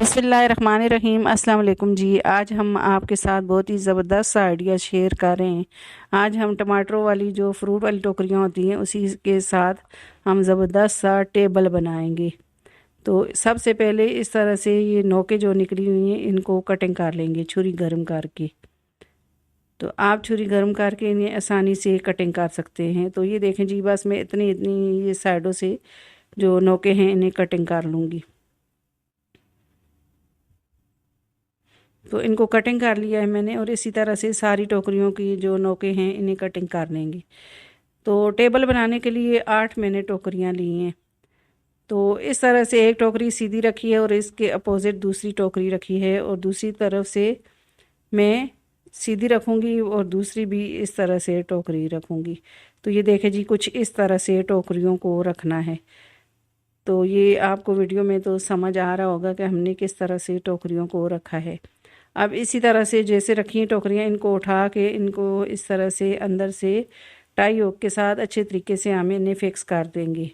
बिस्मिल्लाहिर्रहमानिर्रहीम। अस्सलाम वालेकुम जी। आज हम आपके साथ बहुत ही ज़बरदस्त सा आइडिया शेयर कर रहे हैं। आज हम टमाटरों वाली जो फ्रूट वाली टोकरियाँ होती हैं उसी के साथ हम ज़बरदस्त सा टेबल बनाएंगे। तो सबसे पहले इस तरह से ये नोकें जो निकली हुई हैं इनको कटिंग कर लेंगे छुरी गर्म करके। तो आप छुरी गर्म करके इन्हें आसानी से कटिंग कर सकते हैं। तो ये देखें जी, बस मैं इतनी इतनी ये साइडों से जो नोकें हैं इन्हें कटिंग कर लूँगी। तो इनको कटिंग कर लिया है मैंने, और इसी तरह से सारी टोकरियों की जो नोकें हैं इन्हें कटिंग कर लेंगे। तो टेबल बनाने के लिए 8 मैंने टोकरियां ली हैं। तो इस तरह से एक टोकरी सीधी रखी है और इसके अपोजिट दूसरी टोकरी रखी है, और दूसरी तरफ से मैं सीधी रखूँगी और दूसरी भी इस तरह से टोकरी रखूँगी। तो ये देखें जी, कुछ इस तरह से टोकरियों को रखना है। तो ये आपको वीडियो में तो समझ आ रहा होगा कि हमने किस तरह से टोकरियों को रखा है। अब इसी तरह से जैसे रखी हैं टोकरियाँ, इनको उठा के इनको इस तरह से अंदर से टाई हुक के साथ अच्छे तरीके से हम इन्हें फिक्स कर देंगे।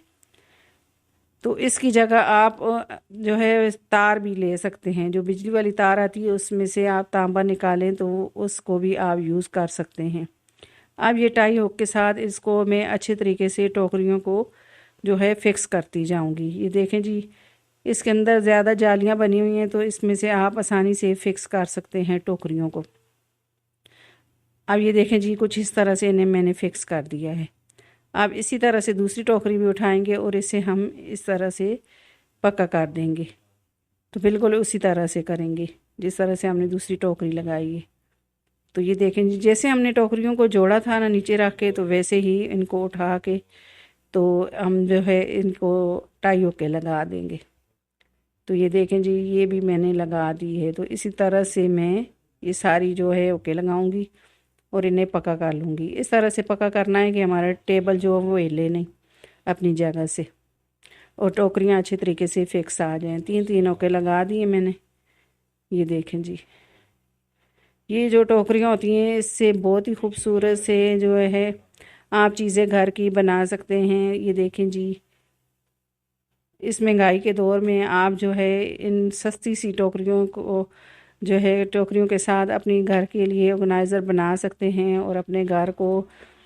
तो इसकी जगह आप जो है तार भी ले सकते हैं, जो बिजली वाली तार आती है उसमें से आप तांबा निकालें तो उसको भी आप यूज़ कर सकते हैं। अब ये टाई हुक के साथ इसको मैं अच्छे तरीके से टोकरियों को जो है फिक्स करती जाऊंगी। ये देखें जी, इसके अंदर ज़्यादा जालियां बनी हुई हैं तो इसमें से आप आसानी से फिक्स कर सकते हैं टोकरियों को। अब ये देखें जी, कुछ इस तरह से इन्हें मैंने फिक्स कर दिया है। अब इसी तरह से दूसरी टोकरी भी उठाएंगे और इसे हम इस तरह से पक्का कर देंगे। तो बिल्कुल उसी तरह से करेंगे जिस तरह से हमने दूसरी टोकरी लगाई है। तो ये देखें जी, जैसे हमने टोकरियों को जोड़ा था ना नीचे रख के, तो वैसे ही इनको उठा के तो हम जो है इनको टाई होके लगा देंगे। तो ये देखें जी, ये भी मैंने लगा दी है। तो इसी तरह से मैं ये सारी जो है ओके लगाऊंगी और इन्हें पका कर लूँगी। इस तरह से पका करना है कि हमारा टेबल जो है वो हिले नहीं अपनी जगह से, और टोकरियाँ अच्छे तरीके से फिक्स आ जाएं। 3 ओके लगा दिए मैंने। ये देखें जी, ये जो टोकरियाँ होती हैं इससे बहुत ही खूबसूरत से जो है आप चीज़ें घर की बना सकते हैं। ये देखें जी, इस महंगाई के दौर में आप जो है इन सस्ती सी टोकरियों को जो है टोकरियों के साथ अपनी घर के लिए ऑर्गेनाइज़र बना सकते हैं और अपने घर को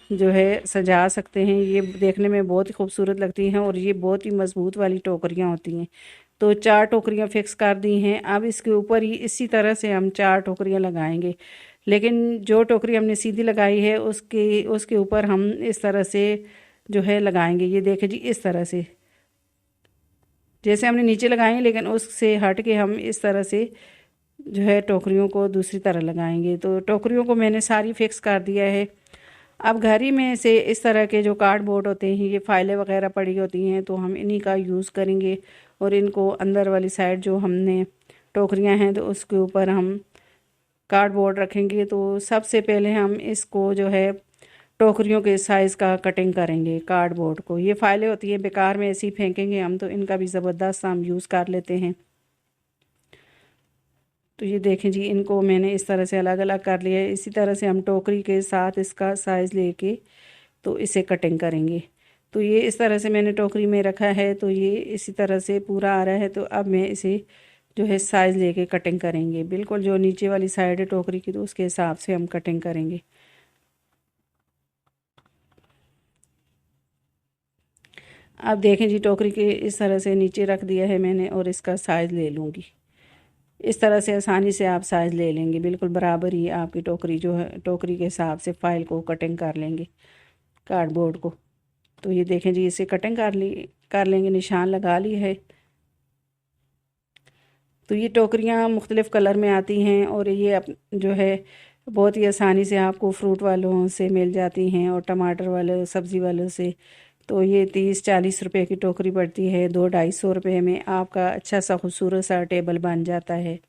जो है सजा सकते हैं। ये देखने में बहुत ही खूबसूरत लगती हैं और ये बहुत ही मज़बूत वाली टोकरियां होती हैं। तो 4 टोकरियां फिक्स कर दी हैं। अब इसके ऊपर ही इसी तरह से हम 4 टोकरियां लगाएंगे, लेकिन जो टोकरी हमने सीधी लगाई है उसके ऊपर हम इस तरह से जो है लगाएंगे। ये देखें जी, इस तरह से जैसे हमने नीचे लगाए, लेकिन उससे हट के हम इस तरह से जो है टोकरियों को दूसरी तरह लगाएंगे। तो टोकरियों को मैंने सारी फिक्स कर दिया है। अब घर ही में से इस तरह के जो कार्डबोर्ड होते हैं, ये फाइलें वगैरह पड़ी होती हैं, तो हम इन्हीं का यूज़ करेंगे और इनको अंदर वाली साइड जो हमने टोकरियां हैं तो उसके ऊपर हम कार्डबोर्ड रखेंगे। तो सबसे पहले हम इसको जो है टोकरियों के साइज़ का कटिंग करेंगे कार्डबोर्ड को। ये फाइलें होती हैं बेकार में ऐसे ही फेंकेंगे हम, तो इनका भी ज़बरदस्त हम यूज़ कर लेते हैं। तो ये देखें जी, इनको मैंने इस तरह से अलग अलग कर लिया है। इसी तरह से हम टोकरी के साथ इसका साइज़ लेके तो इसे कटिंग करेंगे। तो ये इस तरह से मैंने टोकरी में रखा है, तो ये इसी तरह से पूरा आ रहा है। तो अब मैं इसे जो है साइज़ लेके कटिंग करेंगे। बिल्कुल जो नीचे वाली साइड है टोकरी की, तो उसके हिसाब से हम कटिंग करेंगे। अब देखें जी, टोकरी के इस तरह से नीचे रख दिया है मैंने और इसका साइज़ ले लूँगी। इस तरह से आसानी से आप साइज़ ले लेंगे, बिल्कुल बराबर ही आपकी टोकरी जो है टोकरी के हिसाब से फ़ाइल को कटिंग कर लेंगे कार्डबोर्ड को। तो ये देखें जी, इसे कटिंग कर लेंगे, निशान लगा ली है। तो ये टोकरियाँ मुख्तलिफ़ कलर में आती हैं और ये जो है बहुत ही आसानी से आपको फ्रूट वालों से मिल जाती हैं और टमाटर वाले सब्ज़ी वालों से। तो ये 30-40 रुपए की टोकरी पड़ती है। 200-250 रुपये में आपका अच्छा सा खूबसूरत सा टेबल बन जाता है।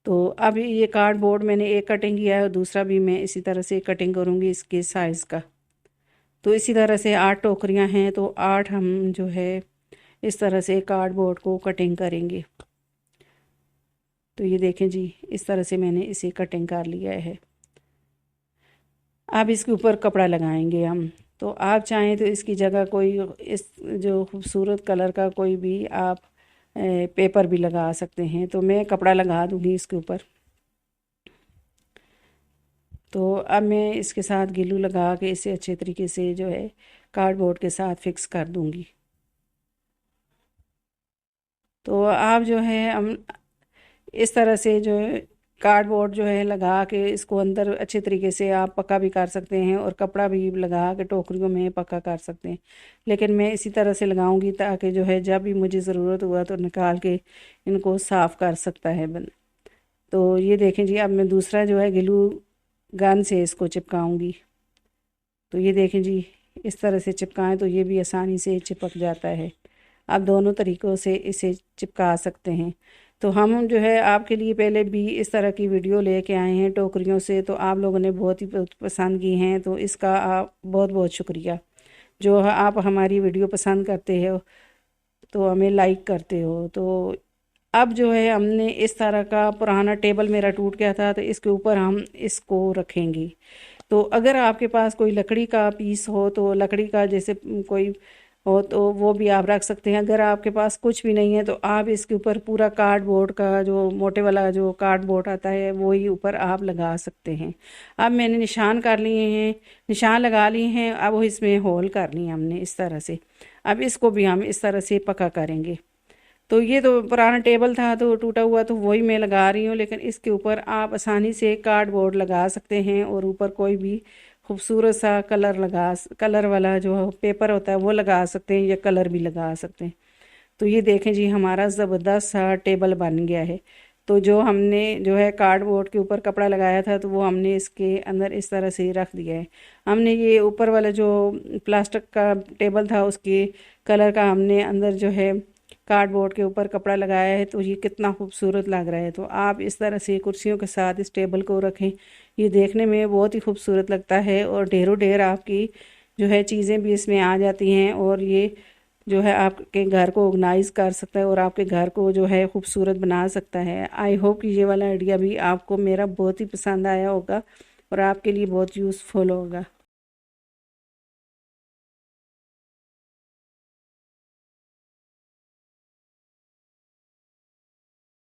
तो अब ये कार्डबोर्ड मैंने एक कटिंग किया है और दूसरा भी मैं इसी तरह से कटिंग करूँगी इसके साइज़ का। तो इसी तरह से 8 टोकरियाँ हैं, तो 8 हम जो है इस तरह से कार्डबोर्ड को कटिंग करेंगे। तो ये देखें जी, इस तरह से मैंने इसे कटिंग कर लिया है। अब इसके ऊपर कपड़ा लगाएंगे हम। तो आप चाहें तो इसकी जगह कोई इस जो खूबसूरत कलर का कोई भी आप पेपर भी लगा सकते हैं। तो मैं कपड़ा लगा दूँगी इसके ऊपर। तो अब मैं इसके साथ ग्लू लगा के इसे अच्छे तरीके से जो है कार्डबोर्ड के साथ फिक्स कर दूँगी। तो आप जो है हम इस तरह से जो है कार्डबोर्ड जो है लगा के इसको अंदर अच्छे तरीके से आप पक्का भी कर सकते हैं और कपड़ा भी लगा के टोकरियों में पक्का कर सकते हैं। लेकिन मैं इसी तरह से लगाऊंगी ताकि जो है जब भी मुझे ज़रूरत हुआ तो निकाल के इनको साफ़ कर सकता है बंद। तो ये देखें जी, अब मैं दूसरा जो है ग्लू गन से इसको चिपकाऊंगी। तो ये देखें जी, इस तरह से चिपकाएं तो ये भी आसानी से चिपक जाता है। आप दोनों तरीक़ों से इसे चिपका सकते हैं। तो हम जो है आपके लिए पहले भी इस तरह की वीडियो लेके आए हैं टोकरियों से, तो आप लोगों ने बहुत ही पसंद की हैं। तो इसका आप बहुत बहुत शुक्रिया। जो आप हमारी वीडियो पसंद करते हो तो हमें लाइक करते हो। तो अब जो है हमने इस तरह का पुराना टेबल मेरा टूट गया था, तो इसके ऊपर हम इसको रखेंगे। तो अगर आपके पास कोई लकड़ी का पीस हो तो लकड़ी का जैसे कोई हो तो वो भी आप रख सकते हैं। अगर आपके पास कुछ भी नहीं है तो आप इसके ऊपर पूरा कार्डबोर्ड का जो मोटे वाला जो कार्डबोर्ड आता है वो ही ऊपर आप लगा सकते हैं। अब मैंने निशान कर लिए हैं, निशान लगा लिए हैं। अब वो इसमें होल कर लिए हमने इस तरह से। अब इसको भी हम इस तरह से पक्का करेंगे। तो ये तो पुराना टेबल था तो टूटा हुआ, तो वही मैं लगा रही हूँ। लेकिन इसके ऊपर आप आसानी से कार्डबोर्ड लगा सकते हैं और ऊपर कोई भी खूबसूरत सा कलर वाला जो पेपर होता है वो लगा सकते हैं या कलर भी लगा सकते हैं। तो ये देखें जी, हमारा ज़बरदस्त सा टेबल बन गया है। तो जो हमने जो है कार्डबोर्ड के ऊपर कपड़ा लगाया था तो वो हमने इसके अंदर इस तरह से रख दिया है। हमने ये ऊपर वाला जो प्लास्टिक का टेबल था उसके कलर का हमने अंदर जो है कार्डबोर्ड के ऊपर कपड़ा लगाया है। तो ये कितना खूबसूरत लग रहा है। तो आप इस तरह से कुर्सियों के साथ इस टेबल को रखें, ये देखने में बहुत ही खूबसूरत लगता है और ढेरों ढेर आपकी जो है चीज़ें भी इसमें आ जाती हैं और ये जो है आपके घर को ऑर्गेनाइज कर सकता है और आपके घर को जो है खूबसूरत बना सकता है। आई होप कि ये वाला आइडिया भी आपको मेरा बहुत ही पसंद आया होगा और आपके लिए बहुत यूज़फुल होगा।